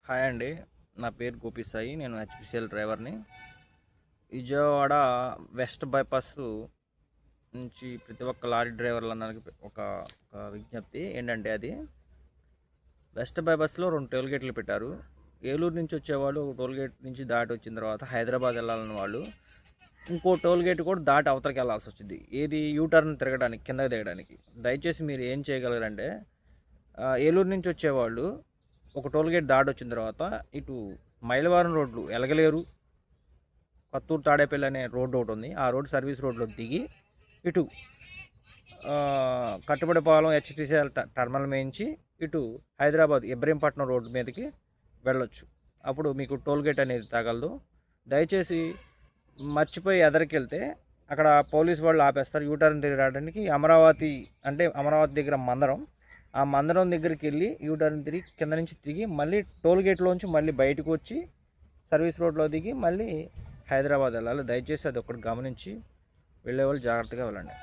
Hi అండి, నా పేరు గోపి సాయి. నేను హెచ్పిసిఎల్ డ్రైవర్ని. విజయవాడ వెస్ట్ బైపాస్ నుంచి ప్రతి ఒక్క లారీ డ్రైవర్లందరికీ ఒక విజ్ఞప్తి ఏంటంటే, అది వెస్ట్ బైపాస్లో 2 టోల్ గేట్లు పెట్టారు. ఏలూరు నుంచి వచ్చేవాళ్ళు ఒక టోల్ గేట్ నుంచి దాటి వచ్చిన తర్వాత హైదరాబాద్ వెళ్ళాలని వాళ్ళు ఇంకో టోల్ గేట్ కూడా దాటి అవతలకి వెళ్ళాల్సి వచ్చింది. ఏది యూటర్న్ తిరగడానికి, కిందకి దిగడానికి. దయచేసి మీరు ఏం చేయగలరంటే, ఏలూరు నుంచి వచ్చేవాళ్ళు ఒక టోల్ గేట్ దాటి వచ్చిన తర్వాత ఇటు మైలవరం రోడ్లు ఎలగలేరు, కొత్తూరు తాడేపల్లి అనే రోడ్డు ఒకటి ఉంది. ఆ రోడ్డు సర్వీస్ రోడ్లో దిగి ఇటు కట్టుబడిపాలెం హెచ్పిసిఎల్ టర్మినల్ మేయించి ఇటు హైదరాబాద్ ఇబ్రహీంపట్నం రోడ్డు మీదకి వెళ్ళొచ్చు. అప్పుడు మీకు టోల్ గేట్ అనేది తగలదు. దయచేసి మర్చిపోయి ఎదరికి వెళ్తే అక్కడ పోలీసు వాళ్ళు ఆపేస్తారు. యూటర్న్ తిరగడానికి అమరావతి దగ్గర మందరం, ఆ మందరం దగ్గరికి వెళ్ళి యూటర్న్ తిరిగి కింద నుంచి తిరిగి మళ్ళీ టోల్ గేట్లోంచి మళ్ళీ బయటకు వచ్చి సర్వీస్ రోడ్లో దిగి మళ్ళీ హైదరాబాద్ వెళ్ళాలి. దయచేసి అది ఒకటి గమనించి వెళ్ళేవాళ్ళు జాగ్రత్తగా వెళ్ళండి.